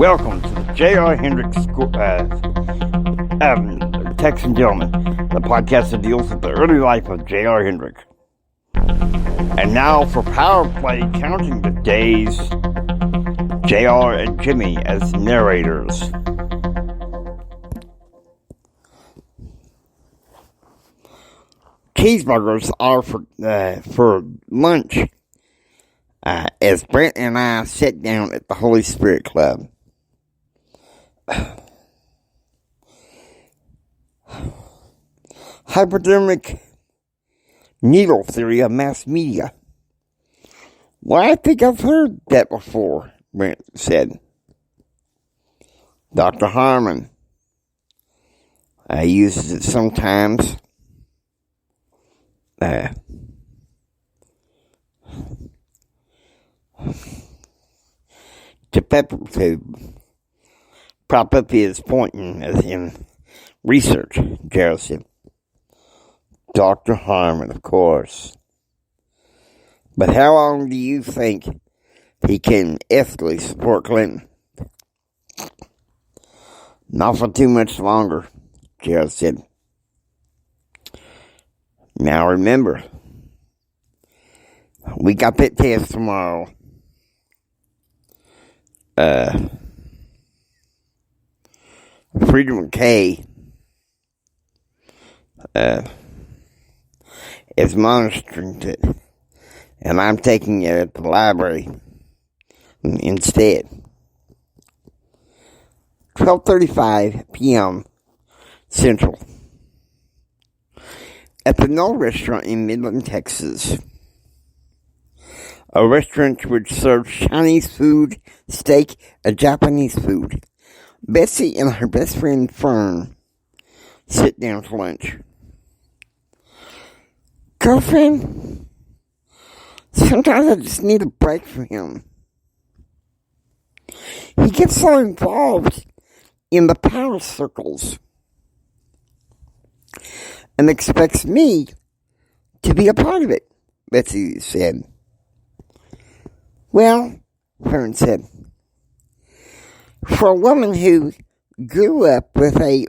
Welcome to the J.R. Hendrick Texan Gentleman, the podcast that deals with the early life of J.R. Hendrick. And now for Power Play, counting the days, J.R. and Jimmy as narrators. Cheeseburgers are for lunch, as Brent and I sit down at the Holy Spirit Club. Hypodermic needle theory of mass media. Well, I think I've heard that before, Brent said. Dr. Harmon uses it sometimes. To prop up his point in research, Gerald said. Dr. Harmon, of course. But how long do you think he can ethically support Clinton? Not for too much longer, Gerald said. Now remember, we got that test tomorrow. Freedom Pkay is monitoring it, and I'm taking it at the library instead. 12:35 p.m. Central. At the No Restaurant in Midland, Texas. A restaurant which serves Chinese food, steak, and Japanese food. Betsy and her best friend Fern sit down for lunch. Girlfriend, sometimes I just need a break from him. He gets so involved in the power circles and expects me to be a part of it, Betsy said. Well, Fern said, for a woman who grew up with a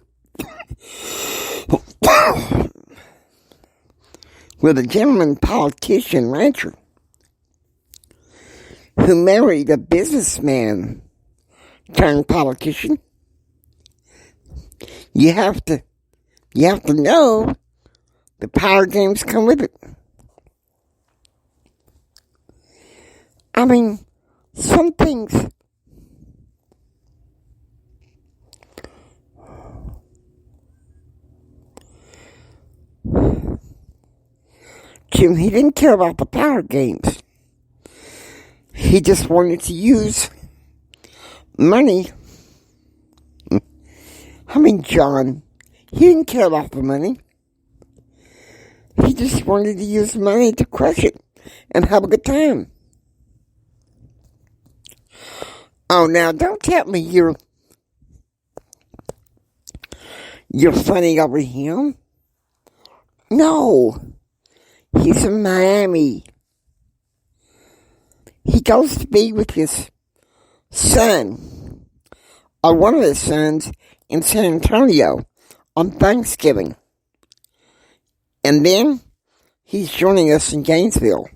gentleman politician rancher who married a businessman turned politician, you have to know the power games come with it. I mean, some things Jim, he didn't care about the power games. He just wanted to use money. I mean, John, he didn't care about the money. He just wanted to use money to crush it and have a good time. Oh, now, don't tell me you're funny over him. No. He's in Miami. He goes to be with his son, or one of his sons, in San Antonio on Thanksgiving. And then he's joining us in Gainesville.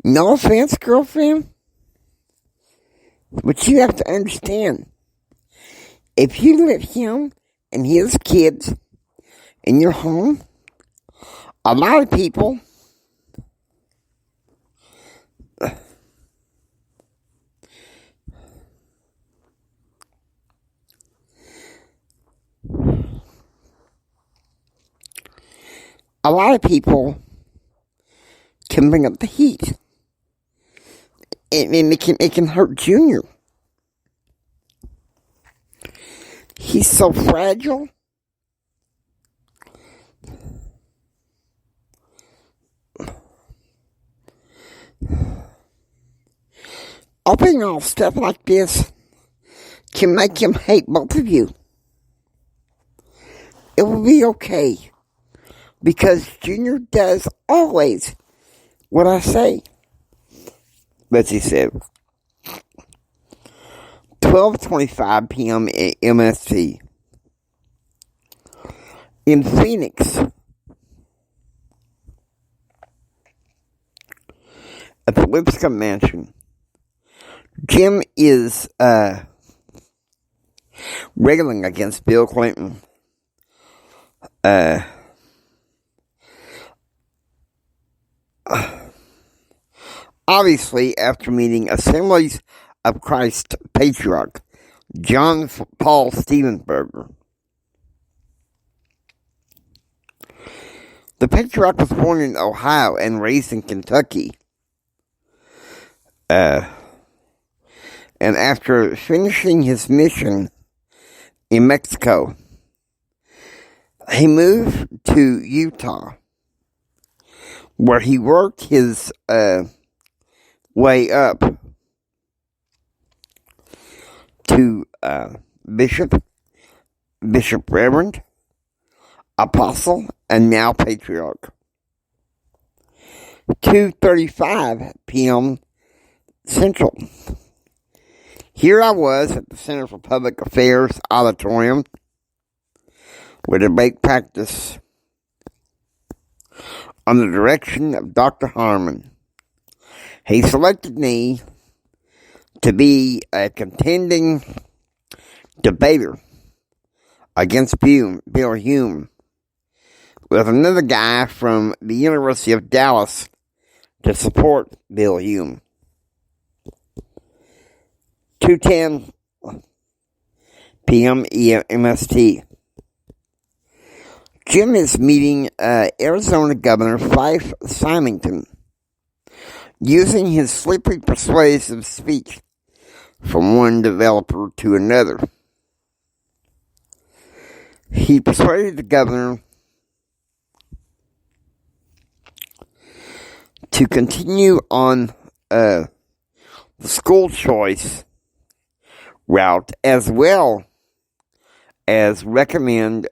No offense, girlfriend, but you have to understand, if you let him and his kids in your home, a lot of people can bring up the heat. It can hurt Junior. He's so fragile. Opening off stuff like this can make him hate both of you. It will be okay, because Junior does always what I say, Betsy said. 12:25 p.m. MST. In Phoenix, at the Lipscomb Mansion, Jim is railing against Bill Clinton. Obviously, after meeting Assemblies of Christ patriarch John Paul Stevensberger. The patriarch was born in Ohio and raised in Kentucky. And after finishing his mission in Mexico, he moved to Utah, where he worked his way up to Bishop Reverend, Apostle, and now Patriarch. 2:35 p.m. Central. Here I was at the Center for Public Affairs Auditorium with a debate practice on the direction of Dr. Harmon. He selected me to be a contending debater against Bill Hume, with another guy from the University of Dallas to support Bill Hume. 2:10 p.m. MST. Jim is meeting Arizona Governor Fife Symington, using his slippery, persuasive speech from one developer to another. He persuaded the governor to continue on the school choice route, as well as recommend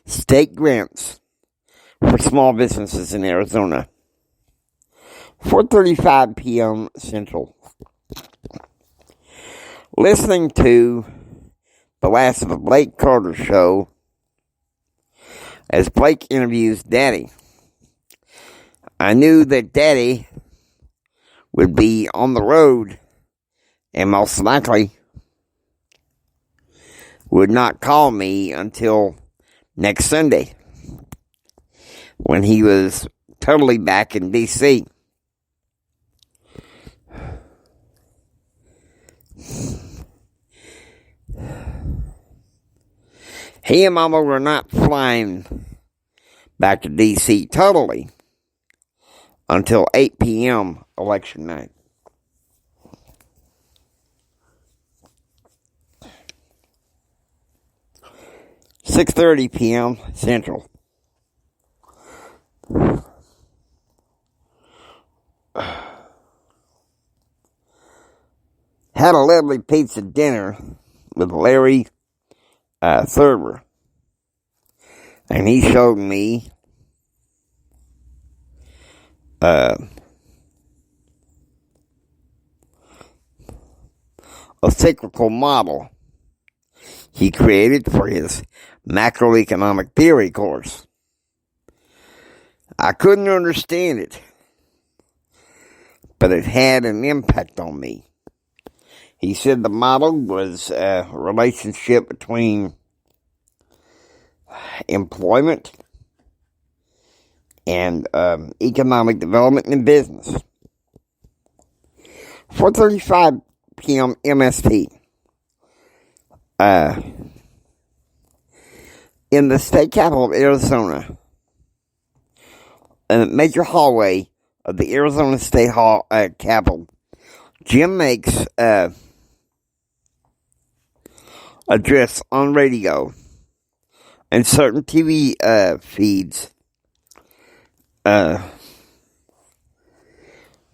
state grants for small businesses in Arizona. 4:35 p.m. Central. Listening to the last of the Blake Carter show as Blake interviews Daddy. I knew that Daddy would be on the road and most likely would not call me until next Sunday, when he was totally back in D.C. He and Mama were not flying back to D.C. totally until 8 p.m. election night. $6:30 p.m. Central. Had a lovely pizza dinner with Larry Thurber, and he showed me a cyclical model he created for his macroeconomic theory course. I couldn't understand it, but it had an impact on me. He said the model was a relationship between employment and economic development and business. 4:35 p.m. MST. In the state capital of Arizona, in a major hallway of the Arizona State Capitol, Jim makes address on radio and certain TV feeds that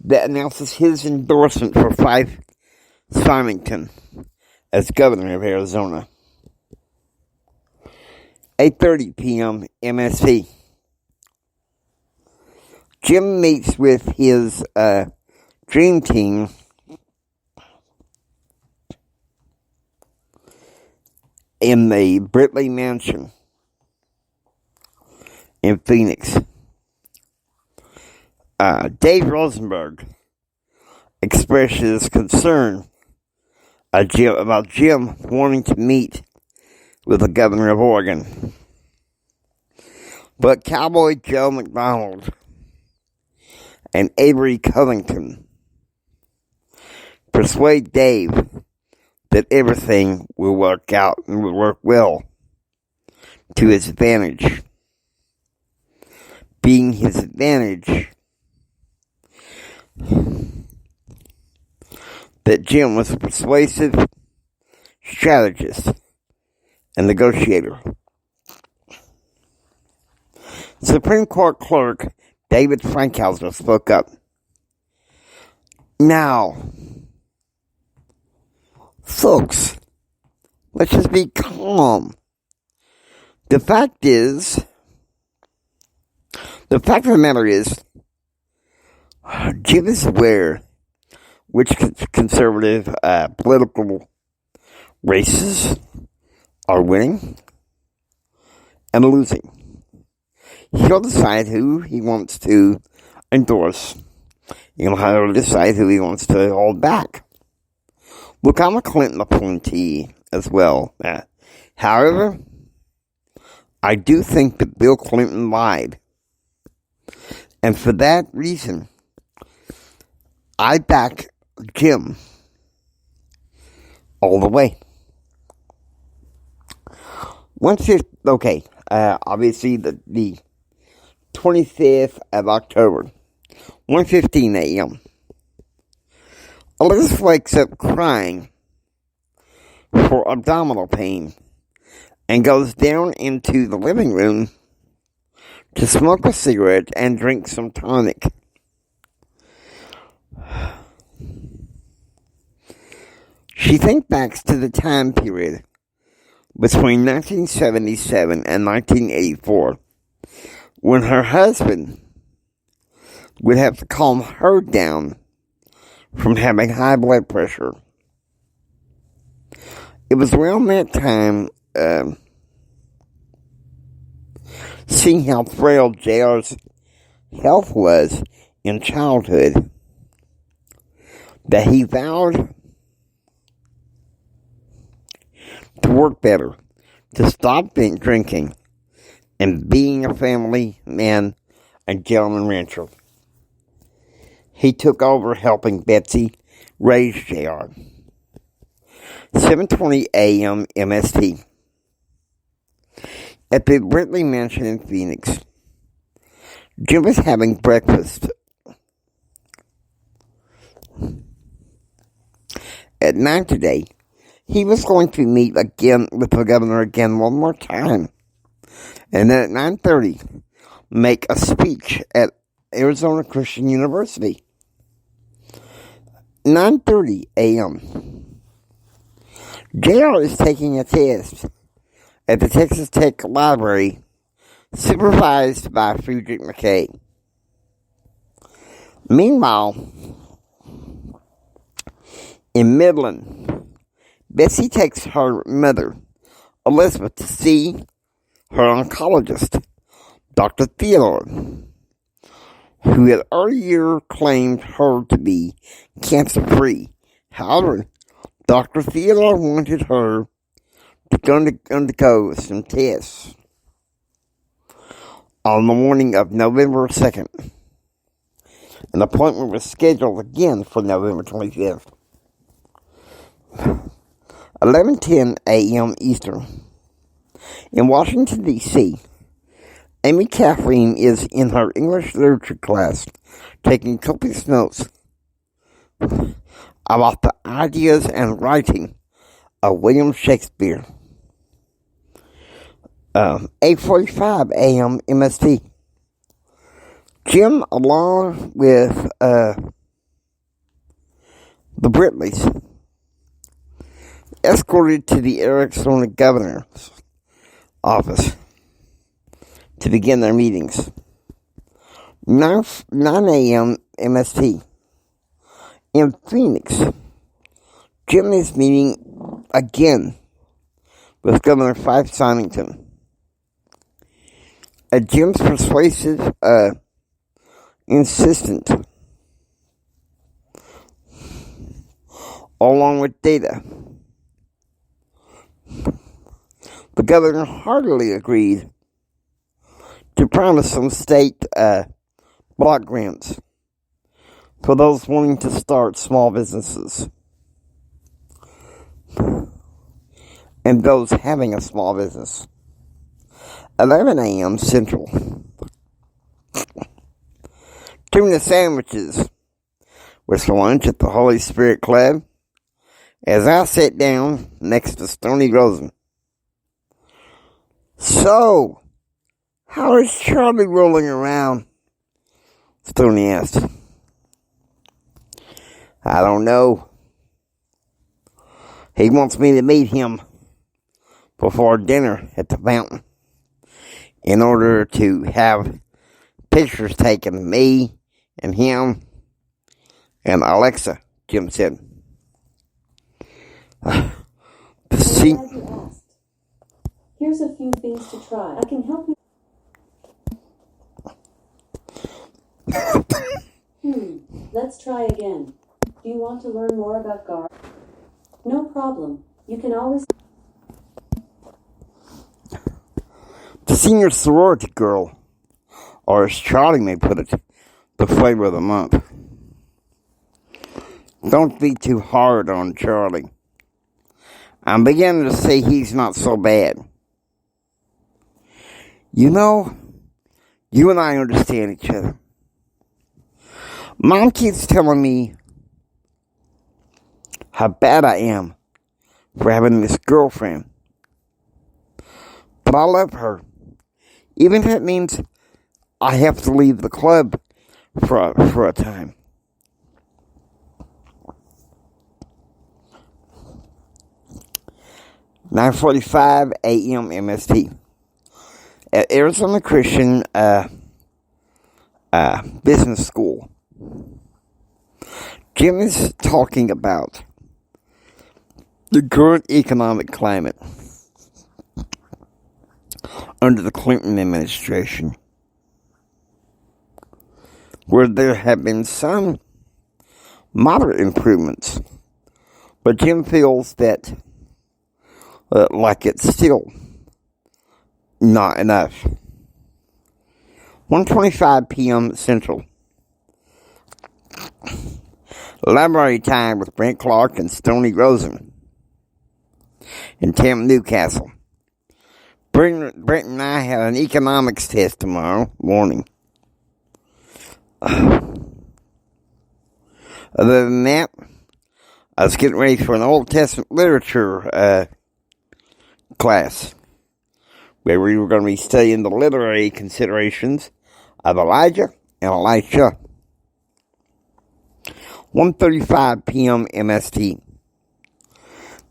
announces his endorsement for Fife Symington as governor of Arizona. 8:30 p.m. MST. Jim meets with his dream team in the Britley Mansion in Phoenix. Dave Rosenberg expressed his concern about Jim wanting to meet with the governor of Oregon. But Cowboy Joe McDonald and Avery Covington persuade Dave that everything will work out and will work well to his advantage. Being his advantage that Jim was a persuasive strategist and negotiator. Supreme Court Clerk David Frankhauser spoke up. Now, folks, let's just be calm. The fact of the matter is, Jim is aware which conservative political races are winning and losing. He'll decide who he wants to endorse. He'll decide who he wants to hold back. Look, I'm a Clinton appointee as well. However, I do think that Bill Clinton lied. And for that reason, I back Jim all the way. Obviously the 25th of October, 1:15 a.m. Elizabeth wakes up crying for abdominal pain and goes down into the living room to smoke a cigarette and drink some tonic. She thinks back to the time period between 1977 and 1984 when her husband would have to calm her down from having high blood pressure. It was around that time, seeing how frail JR's health was in childhood, that he vowed to work better, to stop drinking, and being a family man and gentleman rancher. He took over helping Betsy raise JR. 7:20 a.m. MST. At the Britley Mansion in Phoenix, Jim was having breakfast. At 9 today, he was going to meet again with the governor one more time. And then at 9:30, make a speech at Arizona Christian University. 9:30 a.m. JR is taking a test at the Texas Tech Library, supervised by Pkay. Meanwhile, in Midland, Betsy takes her mother, Elizabeth, to see her oncologist, Dr. Theodore, who had earlier claimed her to be cancer-free. However, Dr. Theodore wanted her to undergo some tests on the morning of November 2nd. An appointment was scheduled again for November 25th. 11:10 a.m. Eastern. In Washington, D.C., Amy Kathleen is in her English literature class taking copious notes about the ideas and writing of William Shakespeare. 8:45 a.m. MST. Jim, along with the Britleys, escorted to the Arizona governor's office to begin their meetings. 9 a.m. MST. In Phoenix, Jim is meeting again with Governor Fife Symington. Jim's persuasive, insistent, along with data. The governor heartily agreed to promise some state block grants for those wanting to start small businesses and those having a small business. 11 a.m. Central. Tuna sandwiches was for lunch at the Holy Spirit Club as I sat down next to Stony Rosen. So, how is Charlie rolling around? Stony asked. I don't know. He wants me to meet him before dinner at the fountain in order to have pictures taken of me and him and Alexa, Jim said. See, here's a few things to try. I can help you. Let's try again. Do you want to learn more about GAR? No problem. You can always... The senior sorority girl, or as Charlie may put it, the flavor of the month. Don't be too hard on Charlie. I'm beginning to say he's not so bad. You know, you and I understand each other. Mom keeps telling me how bad I am for having this girlfriend. But I love her. Even if it means I have to leave the club for a time. "9:45 a.m. MST. At Arizona Christian Business School. Jim is talking about the current economic climate under the Clinton administration, where there have been some moderate improvements, but Jim feels that like it's still not enough. 1:25 p.m. Central. Library time with Brent Clark and Stony Rosen in Tim Newcastle. Brent and I have an economics test tomorrow morning. Other than that, I was getting ready for an Old Testament literature class where we were going to be studying the literary considerations of Elijah and Elisha. 1:35 p.m. MST.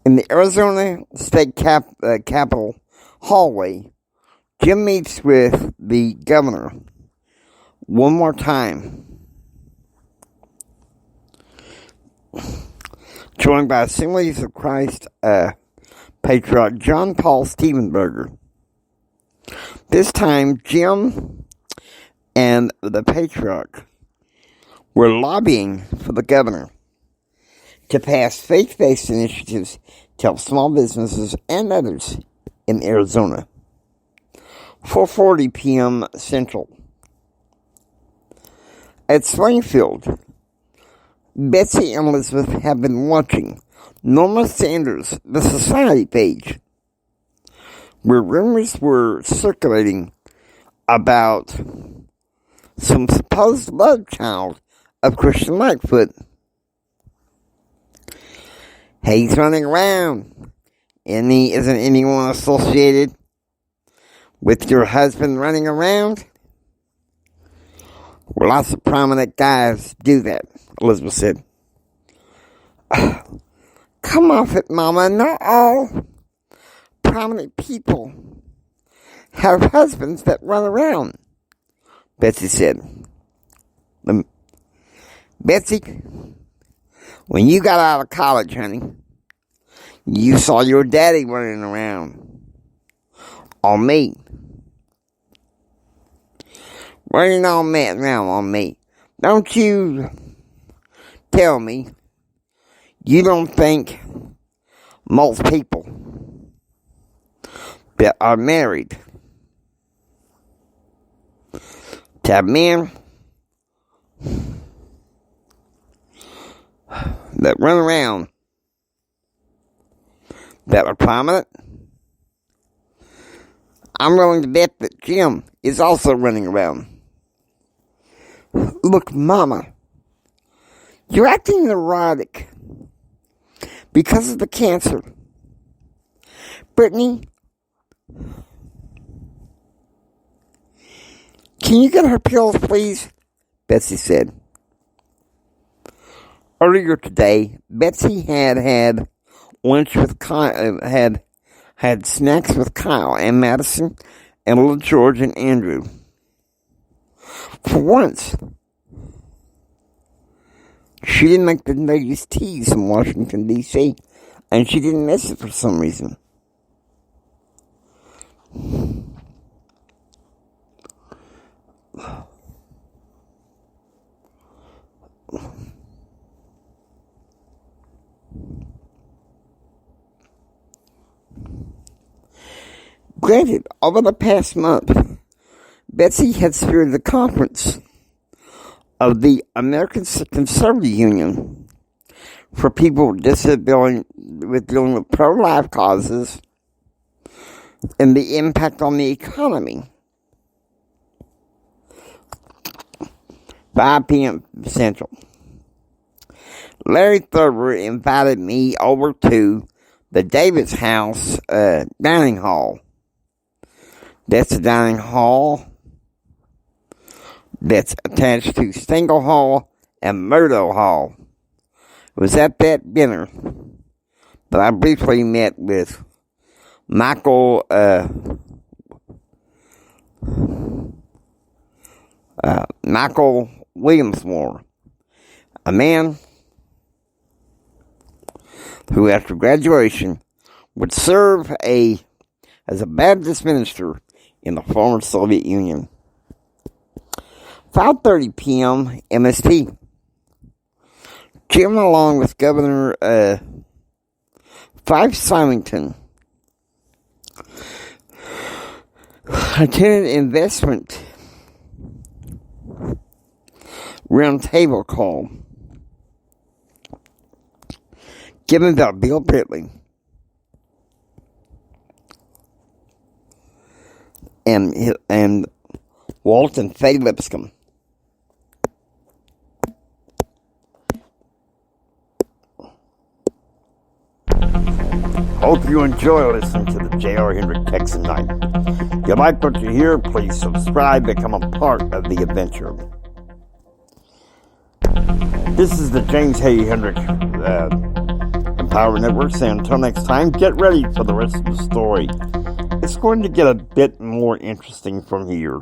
In the Arizona State Capitol hallway, Jim meets with the governor one more time, joined by Assemblies of Christ Patriarch John Paul Stephenberger. This time, Jim and the Patriarch were lobbying for the governor to pass faith-based initiatives to help small businesses and others in Arizona. 4:40 p.m. Central. At Springfield, Betsy and Elizabeth have been watching Norma Sanders, the Society page, where rumors were circulating about some supposed love child of Christian Lightfoot. He's running around. Isn't anyone associated with your husband running around? Well, lots of prominent guys do that, Elizabeth said. Come off it, Mama. Not all prominent people have husbands that run around, Betsy said. Betsy, when you got out of college, honey, You saw your daddy running around on me. Running around on me. Don't you tell me you don't think most people that are married to have men that run around that are prominent. I'm willing to bet that Jim is also running around. Look, Mama, you're acting neurotic because of the cancer. Brittany, can you get her pills, please? Betsy said. Earlier today, Betsy had lunch with Kyle, had snacks with Kyle and Madison and little George and Andrew. For once, she didn't make the latest teas from Washington, D.C., and she didn't miss it for some reason. Granted, over the past month, Betsy had spearheaded the conference of the American Conservative Union for people with disability with dealing with pro-life causes and the impact on the economy. 5 p.m. Central. Larry Thurber invited me over to the Davis House dining hall. That's a dining hall that's attached to Stengel Hall and Murdo Hall. It was at that dinner that I briefly met with Michael Williamsmore, a man who after graduation would serve as a Baptist minister in the former Soviet Union. 5:30 p.m. MST. Jim, along with Governor Fife Symington, attended investment roundtable call given by Bill Britley and Walton Faye Lipscomb. Hope you enjoy listening to the J.R. Hendrick Texan Night. If you like what you hear, please subscribe, become a part of the adventure. This is the James Hay Hendrick Empower Network saying until next time, get ready for the rest of the story. It's going to get a bit more interesting from here.